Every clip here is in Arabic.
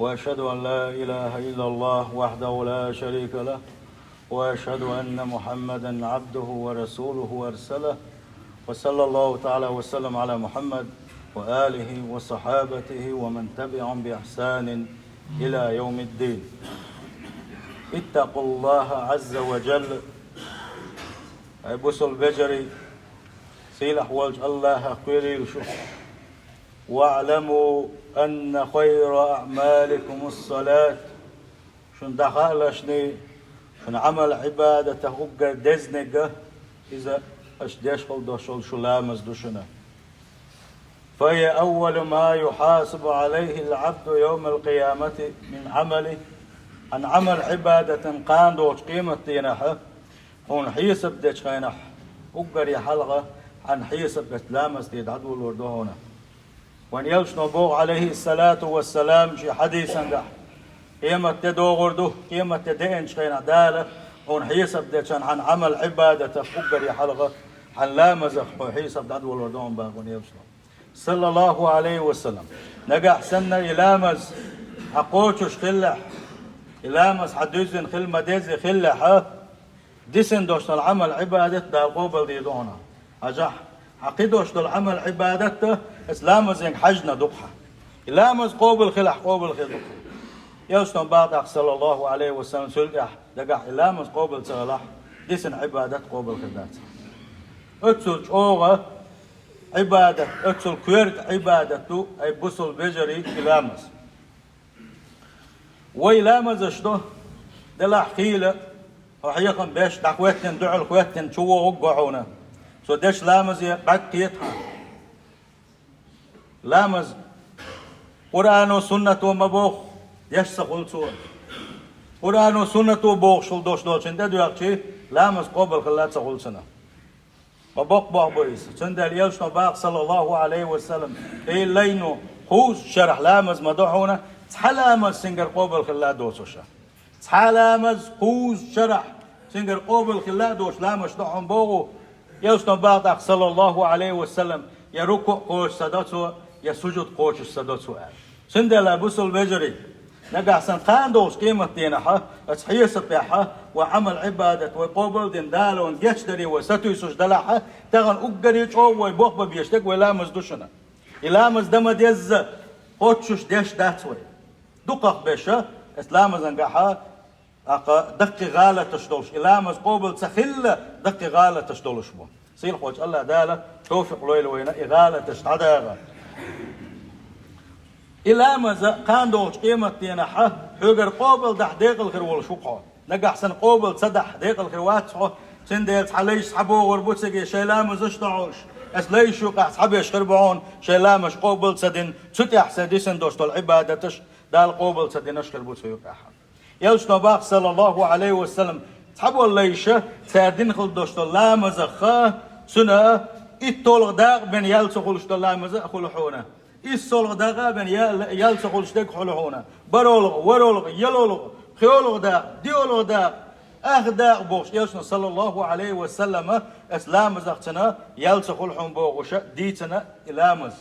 وأشهد أن لا إله إلا الله وحده لا شريك له وأشهد أن محمدا عبده ورسوله وأرسله وصلى الله تعالى وسلم على محمد وآله وصحابته ومن تبعهم بإحسان إلى يوم الدين. اتقوا الله عز وجل. بوصل بجري سيلح والج الله قيري وشوف واعلموا أن خير أعمالكم الصلاة. شن دخلشني شن عمل عبادة هقر دزنقة إذا أشديش خل دوشل شلامز دوشنا، فهي أول ما يحاسب عليه العبد يوم القيامة من عمله. عن عمل عبادة قان دوش قيمة تينحه هون حيسب ديش خينح هقر يحلغة عن حيسب بتلامز ديد عدو الوردو هنا. وان يلش نبوغ عليه الصلاة والسلام شي حديثا ده قيمة تدو غردو قيمة تدين شخينا دالة هون حيسب ديش عن عمل عبادة هقر يحلغة عن لامزخ حيسب عدو الوردو باغون يلش صلى الله عليه وسلم نقح سنة يلامز حقوتش خلح يلامز حدوزن خل مديزي خلح ديسن دوش العمل عبادة دا القوبل دي دونا أجح عقيدوش العمل عبادته إسلام زين حجنا دقحة يلامز قوبل خلح قوبل خل دقحة يوشتن بعد صلى الله عليه وسلم سلقح دقح يلامز قوبل صلاح ديسن عبادة قوبل خلدات اتسل شوغة عبادة اتسل كويرت عبادته أي بسل بجري يلامز ويلامز اشتو دلح خيلة وحيقا بيش دعوتن دعو الخوتن شو وقعونا سو ديش لامز بعد قيتها لامز قرآن وسنة ومبوخ ديش سخول سوى قرآن وسنة وبوخ شل دوش دوشن ده دويقشي لامز قبل خلات سخول سنة مبوخ بوخ بويس سند اليوش نباق صلى الله عليه وسلم اي لينو خوز شرح لامز مدوحونا تحلامز سنجر قبل خلات دوسوشا تحلامز خوز شرح سنجر قبل خلات دوش لامز دوحون بوغو يوشن بعد صلى الله عليه وسلم يا ركوع قوش صداتو يا سجود قوش صداتو سندلا بوصل بجري نقع سنقان دوش قيمة دينها اتحيه سبيحة وعمل عبادة وقبل دين دالو ونجيش دري وستو يسوش دلاحة تغن اقري جو ويبوخ ببيشتك ويلامز دوشنا يلامز دم ديز قوتشوش ديش داتوي دقق بيشا اسلامز انقاحة دقي غالة تشدولش إلامز قوبل تخلة دقي غالة تشدولش بو سيل خوش الله دالة توفق لويل وينا إغالة تشتعداغا إلامز قاندوش قيمة تينحة حقر قوبل دح ديق الخير والشوقه نقع سن قوبل صدح ديق الخير واتحه سنديت حليش سحبوه وربوتسكي شيلامز اشتعوش اسليش وقع سحبيش خربعون شيلامش قوبل سدين ستح سديسن دوش طول عبادتش دال قوبل سدين اشخر بوتسو يقعها يلش نباق صلى الله عليه وسلم تحبوا الليشة سادين خل دوشتو لامزخة سنة إتولغ داغ بين يلس خلشتو لامزخ خلحونا إسولغ داغ بين يلس خلشتك خلحونا برولغ ورولغ يلولغ خيولغ داغ ديولغ داغ داغ بوش يلشنا صلى الله عليه وسلم اسلامزخ تنا يلس خلحون بوغوشة ديتنا إلامز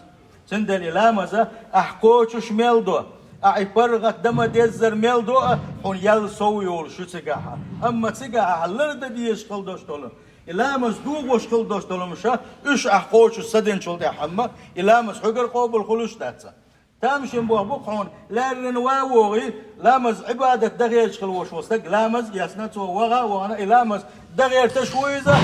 سندل إلامز أحكوشو شميلدو أي برغت دم ديزر ميل دو هون يل سويول شو تجاها أما تجاها لرد ديش كل دوش دولم إلامس دوغوش كل دوش دولم شا إيش أحقوش السدين شل ده حما إلامس حجر قابل خلوش تاتسا تامش ينبوه بقعون لارن واوغي لامس عبادة دغير خلوش وستق لامس يسنتو وغا وانا إلامس دغير تشويزة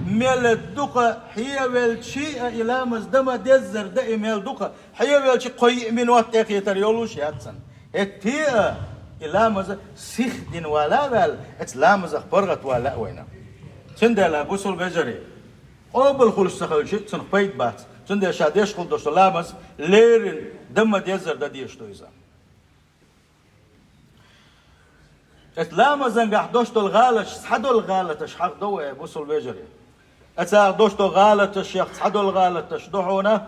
ميل الدقة حيوال شيء إلامس دم ديزر ده ميل دقة حيوال شيء قوي من وقت أخي تريولوش ياتسن اتيا إلامس سيخ دين ولا بال إسلامس أخبرت ولا وينا سندلا بوصل بجري قبل خلص سخل شيء سن بيت بات سندلا شاديش خل دوش لامس ليرن دم ديزر ده ديش تويزا إسلامس أنجح دوش الغالش حدو الغالتش حق دوه بوصل بجري أتاع دوشتو غالة الشيخ حدو الغالة تشدحونا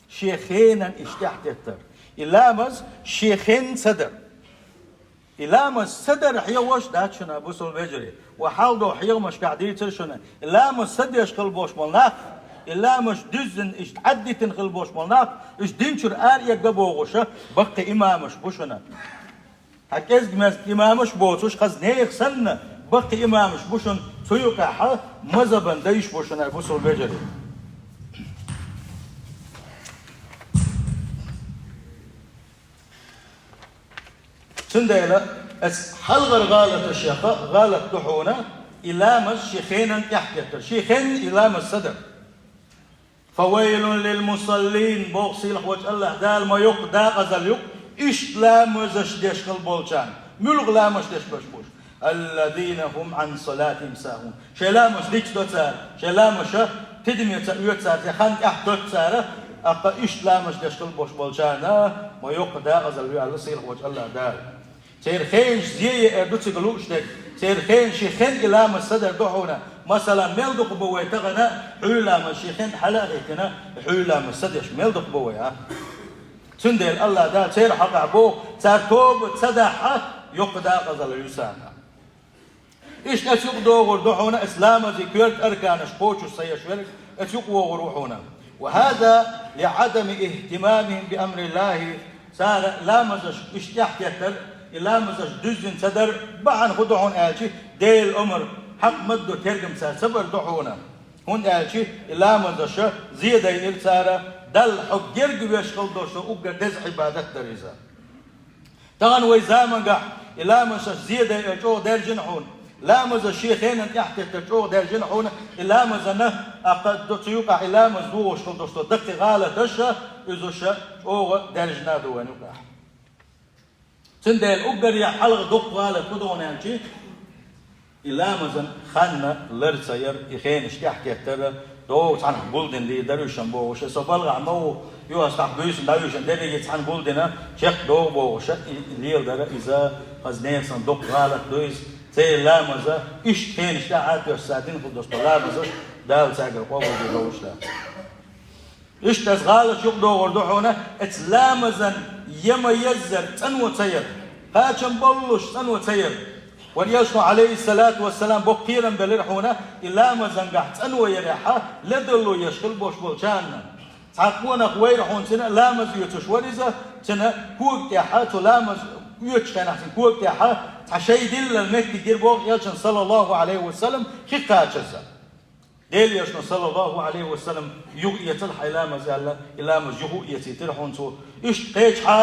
شيخينا اشتحتتر إلامز شيخين صدر إلامز صدر حيوش داتشنا بوصل بجري وحالدو حيو مش قاعدين ترشنا إلامز صدر يشكل بوش ملناخ إلا مش دزن إش عدي تنخل بوش ملناك إش دينشر آريا قبوغوشة بقى إمامش بوشنا هكذا جماز إمامش بوشوش خز نيخ سنة بقى إمامش بوشن سيوكا حا مذبا دايش بوشنا بوصل بجري سنديلا اس حلغر غالة الشيخة غالة دحونة إلى مس شيخين تحت شيخين إلى مس صدر فويل للمصلين بوصيل وجه الله دال ما يق دا غزل يق إيش لا مزش ديش البولشان ملغ لا مش ديش بشبوش الذين هم عن صلاتهم ساهون شلا مش ديش دوتسار شلا مش تدم يتسار يخان تحت دوتسار أقا إيش لا مش ديش البوش بولشان ما يق دا غزل يق صيل وجه الله دال سير خينش زي اردوتي قلوش دك سير خين شيخين إلى مصدر دحونا مثلا ملدق بوي تغنى حولا من شيخين حلاقيتنا حولا مصدرش ملدق بوي تندل الله دا سير حق عبو سار توب تصدح يقدا غزل يسانا إيش أسيق دوغر دحونا إسلام زي كيرت أركانش قوشو سيشورك أسيق وغروحونا وهذا لعدم اهتمامهم بأمر الله سار لا مزش اشتيح يتر إلا مزج دزن صدر بعن خدعون آلشي ديل أمر حق مدو ترجم سار صبر دحونا هون آلشي إلا مزش زيادة يلسارة دل حق يرجو يشغل دوشو أقر دز عبادت دريزا تغن ويزامن قح إلا مزش زيادة يجو دير جنحون لا مزج شيخين تحت تجو دير جنحون إلا مزنه أقد تيوقع إلا مزدوش شغل دوشو دقي غالة دشة إذوش أو دير جنادو ونقح سندل أقدر يحلق دق غالة كدون يعني إلا مثلا خانة لرسير يخين إشتاح كتير دو عن بولدن دي دروشن بوش سبالغ عمو يو استحبيش دروشن دري يتعن بولدنا شق دو بوش ليل در إذا خزنين صندوق غالة دويس زي لا مزا إشتين إشتاحات يساعدين في الدستور لا مزا دال ساقر قوة دي دوش لا إشتاس غالة شق دو غردوحونا لا مزا يما يزر تنو تسير هاشم بلوش تنو تسير وليشنو عليه الصلاة والسلام بقيرا بلرحونا إلا ما زنقح تنو يريحا لدلو يشغل بوش بولشانا تعقونا خويرحون سنة لامز يتشوريزا سنة كوك تيحاتو لامز يتشخين أحسن كوك تيحا تعشي دل المكتي دير بوغ يلشن صلى الله عليه وسلم خيقا جزا ديل يشنو صلى الله عليه وسلم يغية الحلامز إلا مز يهو يتيترحون سو إش قيجحا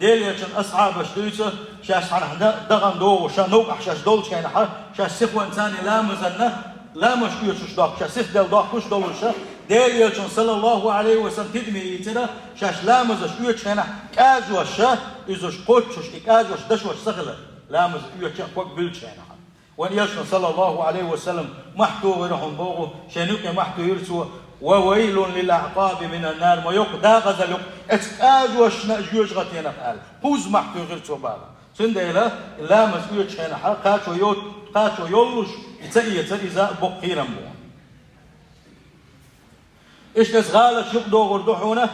ديل يشن أصحاب اشتويسه شاش عن دغن دو وشا نوقع شاش دولش كاين حا شاش سخو إنساني لامزنه لا مش يشوش داك شاش سخ دل داك كوش دولشة ديل يشن صلى الله عليه وسلم تدمي يتنا شاش لامز اشتويش كاين كاجوش إذوش قوتشوش إكاجوش دشوش سغلة لامز يوش كوك بلش كاين حا وان يشن صلى الله عليه وسلم محتو غيرهم بوغو شانوك محتو يرسو وويل للعقاب من النار ما يق دا غزل اتقاج وشنا جوج غتينا قال بوز محتو غير صباغا سنديلا لا مسؤول شينا حق قاتو يولش يتسئي بقيرا بو ايش تسغالة شقدو غردوحونا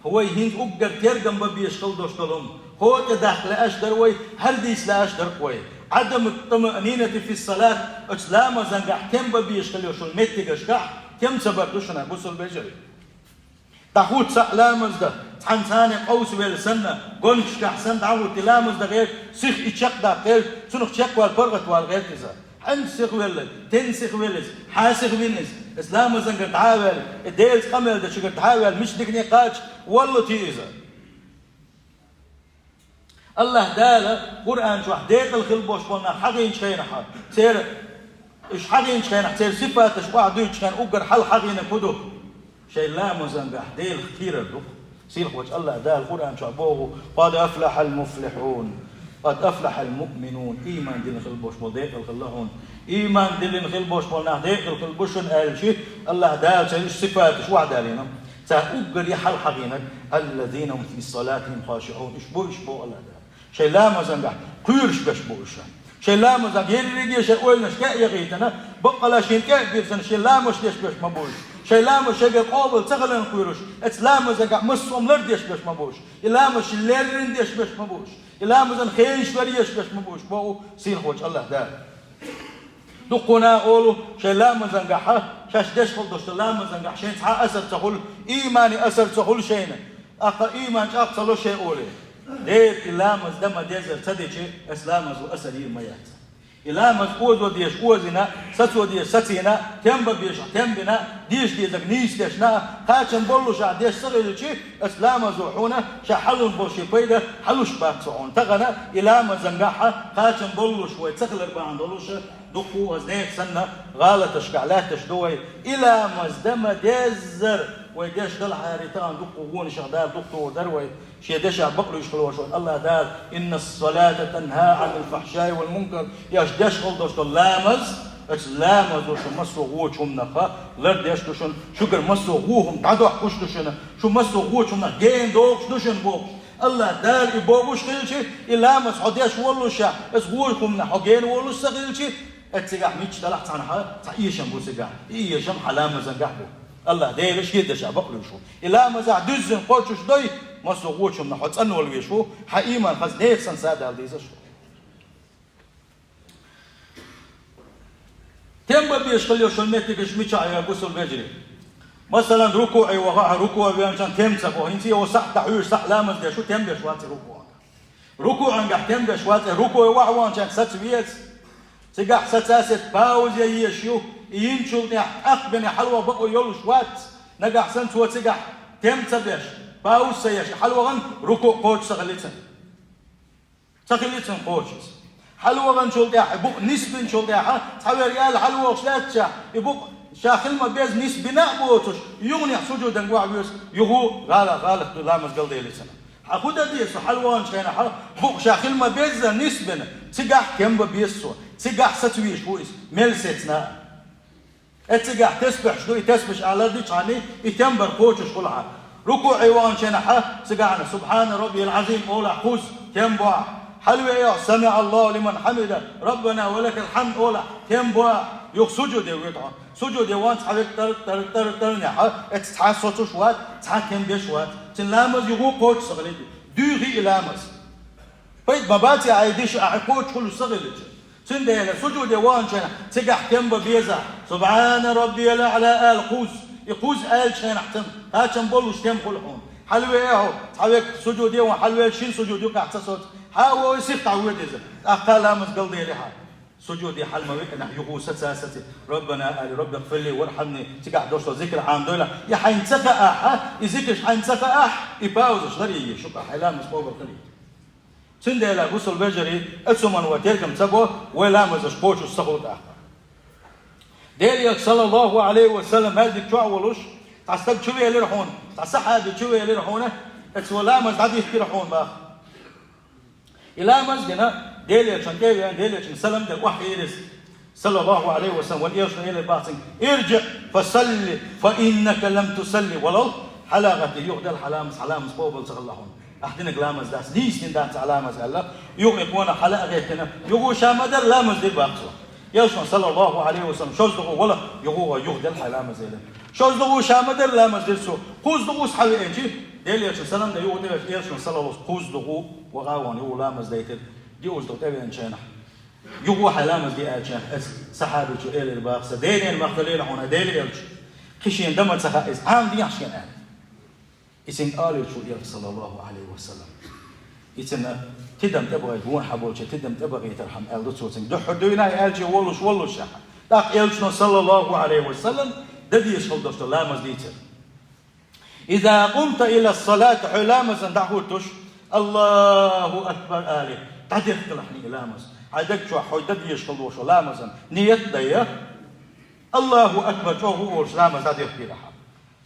هو يهينز اقر تيرقم ببيشغل دوشتلهم هو تداخل اشدر وي هل ديس لا اشدر قوي عدم الطمأنينة في الصلاة اتسلام زنقح كم ببيشغل يوشو الميتي قشقح كم سبب دوشنا بوصل بجري تحوت سألامز ده تحنساني قوس بالسنة قنش كحسن تعود تلامز ده غير سيخ إتشق ده غير سنخ تشق والبرغت والغير كذا حن سيخ ولد تنسيخ ولد حاسخ بينز إسلام زنقر تعاول الديلز قمل ده شكر تعاول مش دقني قاتش والله تيزا الله داله قرآن شو حديت الخلبوش قلنا حقين شخينا حق سير إيش حقين شخينا سير صفات إيش واحد دوش كان أقر حل حقين كده شيء لا مزنقح ديل كثير الروح سير وجه الله ده القرآن شو أبوه قد أفلح المفلحون قد أفلح المؤمنون إيمان دين خلبوش مول ديك الخلهون إيمان دين خلبوش مول نه ديك الخلبوشن قال شيء الله ده سير صفات إيش واحد علينا سأقر يحل حقينا الذين هم في صلاتهم خاشعون إيش بو الله ده شيء لا مزنقح كيرش بشبوش شيء لا مزنق يرجع شيء قولنا شكاء يغيتنا بقى لا شيء كأ بيرسن شيء لا مش ليش بش مبوش شيء لا مش شيء قابل تغلن كيرش لا مزنق مصوم لرديش بش مبوش لا مش لرديش بش مبوش لا مزن خيش وريش بش مبوش بو سين خوش الله ده دقنا قولوا شيء لا مزنقح شاش دش خل دوست لامزن عشان تح أثر تقول إيماني أثر تقول شينا أقا إيمان أقصى شيء أولي دير لامز دم ديزر تديشي إسلامز وأثر يميات إلامز أوزو ديش أوزنا ستو ديش ستينا تنبا بيش تنبنا ديش ديزك نيش ديشنا قاتشن بولو شا ديش صغيرشي إسلامز وحونا شا حلون بوشي بيدا حلوش باكسعون تغنى إلامز نقاحا قاتشن بولو شوي تخلر باعن دولوش دقو هزنيك سنة غالتش كعلاتش دوي إلامز دم ديزر ويديش دل حارتان دقو غون شغدار دقو دروي شي ديش بقلو يشخلوا شوي الله دار إن الصلاة تنهى عن الفحشاء والمنكر ياش ديش خلدوش لامز لامز وشو مسو غوش هم نخا غير ديش دوشن شكر مسو غوهم تعدو حكوش دوشن شو مسو غوش هم نخ جين دوش دوشن بوش الله دار يبوش خيلشي إلامز حديش ولو شا اس غوشهم نخ جين ولو سغيلشي اتسقح ميتش تلحت عنها تعيشن بو سقح إيشم حلامز نقحبو الله دايرش يدش بقلو شو إلا مزع دزن قوتش دوي ما سوقوش من حد أنو الويشو حقيقة خز نيكسن سادة هالديزة شو تم بيش خليو شو المتكش ميشا يا بوسل بجري مثلا ركوعي وغا ركوع بيمشان تم سقو هنتي وصح تحويش صح لامز دي شو تم بيش واتي ركوع نجح تم بيش واتي ركوع وعوان شان ست بيت تجح ستاسة باوز يشيو ينشل أقبل حلوة بقوا يولش وات نجح سنت وتجح تم تبيش باوز سيش حلوة غن ركوع قوش سغلتن قوشس حلوة غن شل ده يبق نسبة شل ده تحوي ريال حلوة وشلات شا يبق شاخل ما بيز نسبة نقبوتش يغني سجود دنقوا بيز يهو غالة لامز قلدي لسنا حقود ديس حلوان شينا حل بق شاخل ما بيز نسبة تجح كم بيسو تجح ستويش هويس ملستنا اتجح تسبح شدوي تسبح على ديش عني يتنبر كوتش كلها ركوع عوان شنحة سقعنا سبحان ربي العظيم أولا خوز تنبع حلوة يا سمع الله لمن حمده ربنا ولك الحمد أولا تنبع يخ سجود ويطعن سجود وان تحرك تر نحة اتتحسوتش وات تحكم بيشوات تنلامز يغو كوتش صغلتي دوغي إلامز بيت مباتي عايديش أعقوتش كل صغلتي سندينا سجود وان شنا تجح تنبا بيزا سبحان ربي الأعلى القوز يقوز آل شنا حتم هاتشن بولوش تم كلهم حلوة ياهو تحويك سجود يوم حلوة شين سجود يوم احتسوت هاو يصير تعود إذا أقل أمس قلبي لها سجودي حل ما ويك نحن يقول ستي ربنا آل رب اغفر لي وارحمني تجح دوش ذكر عن دوله يا حينتفى أح يذكرش حينتفى أح يباوزش غريب شو حلام مصبوب القليل سنديلا بوصل بجري اتسمن وتيركم تبو ولا مزش قوش الصغوط احنا ديليك صلى الله عليه وسلم هذيك شو اولوش تعستب شويه اللي رحون تصح هذه شويه اللي رحونه اتسولا مز عادي يحكي رحون باخ الى مزنا ديليك عشان كده ديليك سلم ده وحي يرس صلى الله عليه وسلم واليوش الى باطن ارجع فصلي فانك لم تصلي ولو حلاغتي يغدى الحلامس حلامس بوبل صغلهون أحدنا لامز داس ليش ندات علامز هلا يقونا حلقة غيرنا يقول شامدر لامز دي باقصه يوشون صلى الله عليه وسلم شوز دغو ولا يقول يهدل حلامز هلا شوز دغو شامدر لامز دلسو قوز دغو صحوي انجي ديل يوشون سلام ده يقول يوشون صلى الله قوز دغو وغاوان يقول لامز ديتر دي قوز دغو تبين شينا يقول حلامز دي أجان صحابي شو إلى الباقصه ديل المختلين هنا ديل يوش كشين دمت سخائز عام دي عشان إذن قال شو صلى الله عليه وسلم إذن تدم تبغى يكون حبوش تدم تبغى يترحم ألدو سين ده حدوينا ألجي ولوش شح لك ألجنا صلى الله عليه وسلم ددي يشغل دوست لا مزديتر إذا قمت إلى الصلاة حلامز دعوتش الله أكبر آله تعدي تلحني لامز عدك شو حوي ددي يشغل دوش لامز نيت ديه الله أكبر شو هو لامز ددي يحكي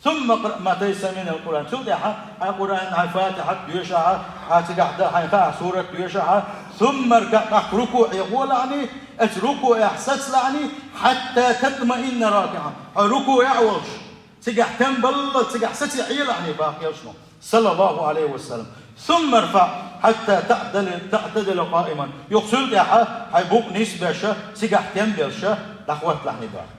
ثم اقرأ ما تيسر من القرآن سودها القرآن على الفاتحة يشعر هتقعد حينفع سورة يشعر ثم اركع ركوع يقول يعني الركوع احسس يعني حتى تطمئن راكعا ركوع يعوش تقع تنبل تقع ستعيل يعني باقي شنو صلى الله عليه وسلم ثم ارفع حتى تعتدل قائما يقصد يا حيبوق نسبة شه تقع تنبل شه لخوات يعني باقي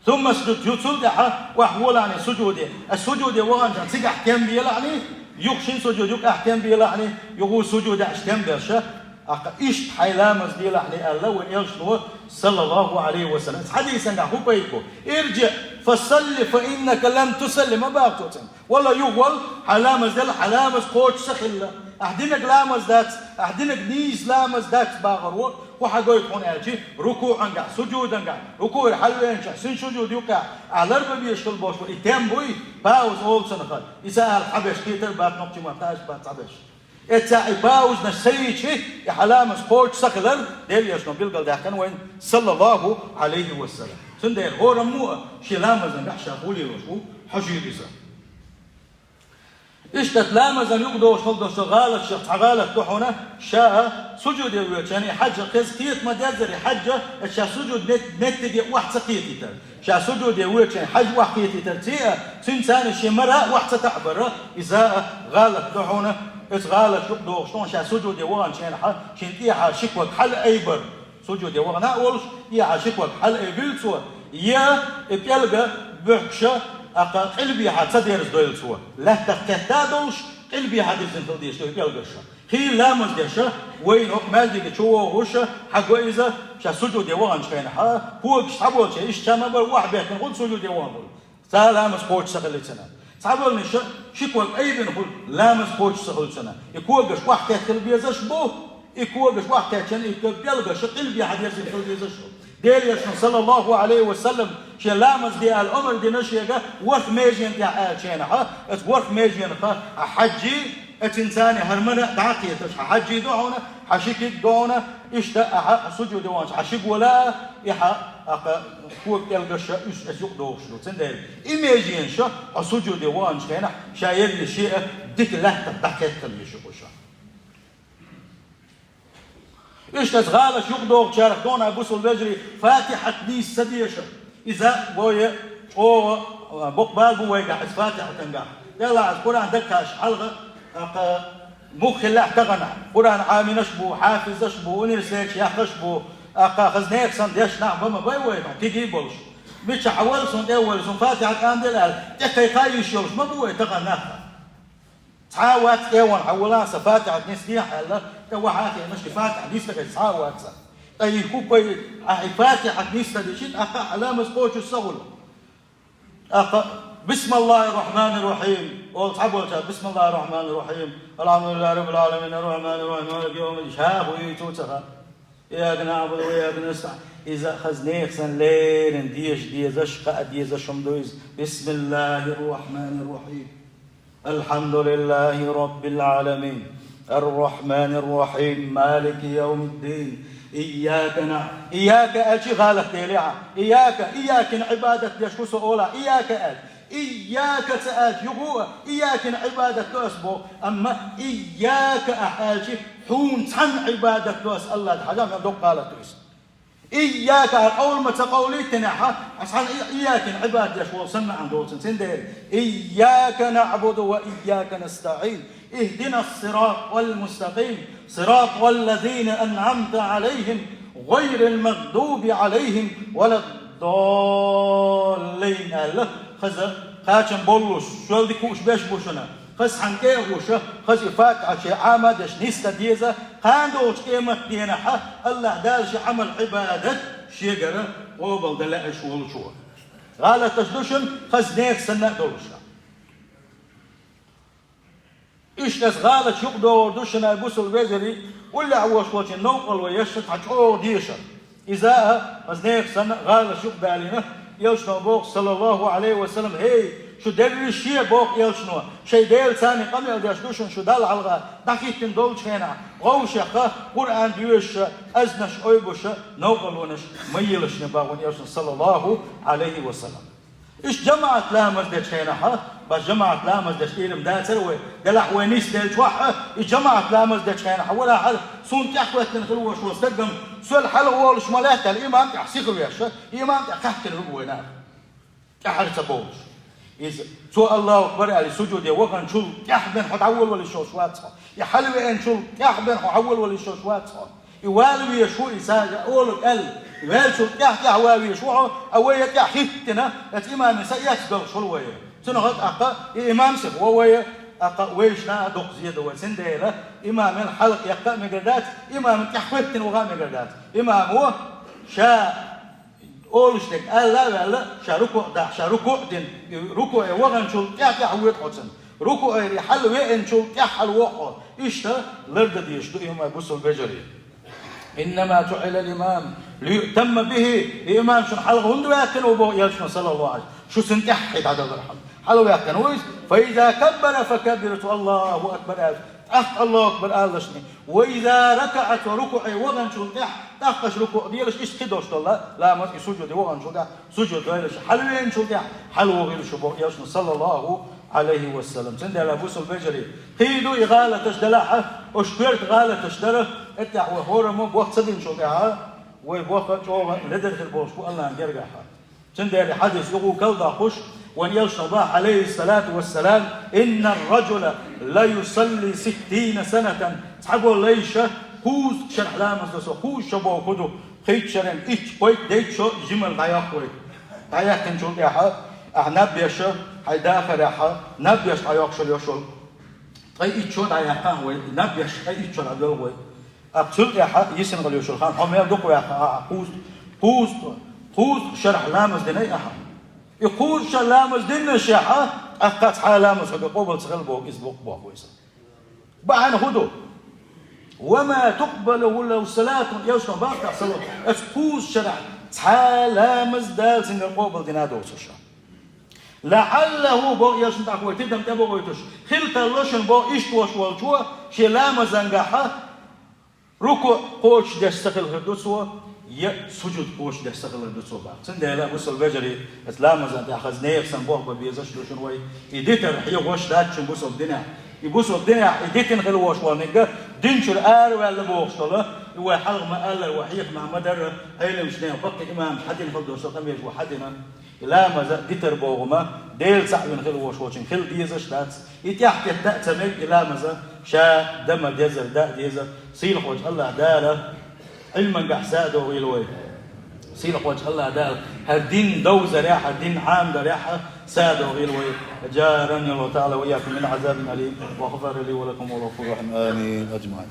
ثم اسجد يسجد وهو يعني سجودي السجود وانجا تيجي احكام بيلا يعني يخشين سجود يك احكام بيلا يعني يقول سجود احكام بيرشا أقا إيش حيلامز دي لحني الله وإيشنو صلى الله عليه وسلم حديثا نحو بيكو ارجع فصلي فإنك لم تصلي ما باقتوتن والله يقول حلامز دي حلامز قوش سخلة أحدينك لامز دات أحدينك نيز لامز دات باغر وحقوي تكون أجي ركوع عنك سجود عنك ركوع حلوين سن سجود يقع على رب بيشكل بوش إتام بوي باوز أول سنة إساء الحبش كيتر بات نقطي ماتاش بات حبش إتاعي باوز نسيت شيء يحلامز قوش سخلة ديل يشنو بيلقل داكن وين صلى الله عليه وسلم سندير هو رموه شلامز نحشا قولي وشو حجي بيسا اشتت لامزن يقدوش خلدوش غالت شخص غالت تحونا شاء سجود يويت يعني حجة قزقيت ما دازري حجة شاء سجود نتجي واحد سقيتي تر شاء سجود يويت يعني حج واحد تر تيا سنسان شمرة واحد تعبر إذا غالت تحونا إس غالت يقدوش شلون شاء سجود يوان شين إيها شكوك حل أيبر سجود يوان أولش إيها شكوك حل أيبر سوا يا بيلقى بحشة أقا قلبي حد صدير زدويل سوا لا تكتادوش قلبي حد يزنتل ديش توي بيلقشة هي لامز ديشة وين هو مالدي كشوا وشة حق إذا شا سجود يوان شكين ها فوق شعبول شيء إيش كان بقول واحد بيكن قول سجود يوان بقول سلامز قوش سقل سنة صعبول نش شكوى أي بنقول لامز قوش سقل سنة يكوجش واحد قلبي يزش بو يكوجش واحد كان بيلقش قلبي حد يزنتل ديش ديل يشن صلى الله عليه وسلم شلامز دي الأمر دي نشيجة ورث ميجين دي عاشين ها ات ورث ميجين ها حجي اتنساني هرمنا دعقية حجي دعونا حشيك دعونا اشتا سجود دوانش حشيك ولا يحا فوق يلقش يسوق دوش لو تندير إيميجين شا سجود دوانش هنا شاير الشيء ديك لا تدقيت كل يشوفه إيش تزغالش يقدر شارك دونا بوس البجري فاتحة نيس سديشة إذا بويا أو بقبال بويا قاعد فاتحة تنجح يلا القرآن دكاش حلقة مخ الله تغنى قرآن عامي نشبو حافظ نشبو ونرسيش يحشبو خزنيك سند يشنع بما بويا تيجي بولش بيش حول سند أول سند فاتحة كان دلال تكاي خايش يوش ما بويا تغنى تعاوات ايوان حولان سفاتحة نسيح الله توحاتي مش فاتحة نسلك تعاوات اي كوبي فاتحة نسلك شيء اخا علامة قوش الصغل اخا بسم الله الرحمن الرحيم وتعبوا بسم الله الرحمن الرحيم الحمد لله رب العالمين الرحمن الرحيم مالك يوم الدين ويتوتها إياك نعبد وإياك نستعين إذا خزنيك سن لين ديش أشقى ديش شمدويز بسم الله الرحمن الرحيم الحمد لله رب العالمين الرحمن الرحيم مالك يوم الدين إياك أجي غالك تيليعة إياك عبادة يشكو سؤولا إياك تأج يقوى إياك عبادة تأسبو أما إياك أحاجي حون تن عبادة تأس الله حجام يبدو قالت تأس إياك أول ما تقولي تنحى عشان إياك عبادة يشكو سمع عن دوتن سندير إياك نعبد وإياك نستعين اهدنا الصراط والمستقيم صراط والذين أنعمت عليهم غير المغضوب عليهم ولا الضالين الله خذ خاتم بولوس شو دي كوش باش بوشنا خذ حنكي وشة خذ فاتحة شيء عامد اش نيستا ديزا خاندوش قيمة دينها الله دالش عمل عبادة شيء قوبل دلا اشوال شو غالة تشدوشن خذ نيك سنة دولشنا إيش ناس غالة يقدر دوشنا يبوس الوزري ولا عوش وجه نوقل ويشت حجو ديشة إذا خذ سنة غالة يقدر علينا يلشنو بوق صلى الله عليه وسلم هي شو دل الشيء بوق يلشنو شيء دل ثاني قم يلشنوشن شو دل على دقيقة دولش هنا غوش قرآن ديوش أزنش أيبوش نوقل ونش ميلش نباغون يلشن صلى الله عليه وسلم إيش جمعت لامز دش هنا بس جمعت لامز دش إلهم دا تروي دلح وينيس دلش واحد جمعت لامز دش هنا ولا حل صون تحوت تنخلوا شو استقم سؤال حل وولش ملاك الإمام تحسيق الويش إمام تحكي الرجوع كحر تبوش إذا سو الله أكبر على سجود يوقن شو يحبن حتعول ولا شو شواتها يحلو إن شو يحبن حول ولا شو شواتها يوالي شو إساجة أول قلب يوالي شو يحوي شو أوية يحيتنا الإمام سيأتبر شو الوية سنغط أقا إمام سب ووية ويشنا دق زيادة وسنديلة إمام الحلق يقع مقردات إمام تحفتن وغا مقردات إمام هو شا أولشتك ألا ولا شا ركوع دا شا ركوع دين ركوع وغن شل تح ويت حسن ركوع يحل وين شل تحل وقع إشتا لرد ديشتو إمام بوسل بجري إنما جعل الإمام ليؤتم به الإمام شن حلق هندو يأكل وبو يلشن صلى الله عليه شو سنتحت هذا الرحم حلو يأكل ويس فإذا كبر فكبرت الله أكبر الله أكبر الله شني وإذا ركعت وركع وغن شو تحقش ركوع ديالش إيش كدوش الله لا ما سجود وغن شو سجود ديالش حلوين شو حلو غير شو يلشن صلى الله عليه وسلم سند على بوس البجري قيدو إغالة تشدلعها أشكرت غالة تشدره اتح وهورمو بوقت سدين شو تاعها وبوقت شو لدر البوش الله يرجعها سند على حديث يقول كذا خش وان يلش الله عليه الصلاة والسلام إن الرجل لا يصلي 60 سنة صحبه ليش خوز شرح لامس دسو خوز شبه خدو خيت شرن إيش بيت ديت شو جمل ضياق بيت ضياق كن شو تاعها أعنب هيدا آخر نبيش أياكشل يشول أي إيشون أياكان وين نبيش أي إيشون أبيل وين أبسط يسن قال يشول خان هم يدقوا قوس شرح لامس دني يقول شرح لامس دني شيحة أقطع حال لامس قبل تغل بوق إسبوق بوق ويسا بعد هدو وما تقبل ولا صلاة يوشنا باقي صلاة قوس شرح حال لامس دال سن قبل دنادو سوشا لعله بو يشن تاكو تدم تبو ويتش خلت اللشن بو إشتوش والجوا شلام زنجحة ركوع قوش دستخل هردوسوا سجود قوش دستخل هردوسوا بعد سند لا بوصل بجري إسلام زن تأخذ نيف سن بوه ببيزش لشن وي يديتر حي وش داتشن بوصل الدنيا يبوصل الدنيا يديتن خل وش والنجا دينشر ولا بوش طلا هو حلق ما قال الوحيد مع مدر هيل مش نيم فقط إمام حدين خلدوش تميز وحدنا لا ماذا ديتر بوغما ديل سعبين خل وشوشين خل ديزش دات يتيحت يتأتمك إلى ماذا شا دم ديزر دا ديزر سيل خوش الله داله علما قحساده ويلوي سيل خوش الله داله هالدين دوزة ريحة الدين عام ريحة ساده ويلوي جارني الله تعالى وإياكم من عذاب أليم وغفر لي ولكم والغفور الرحيم آمين أجمعين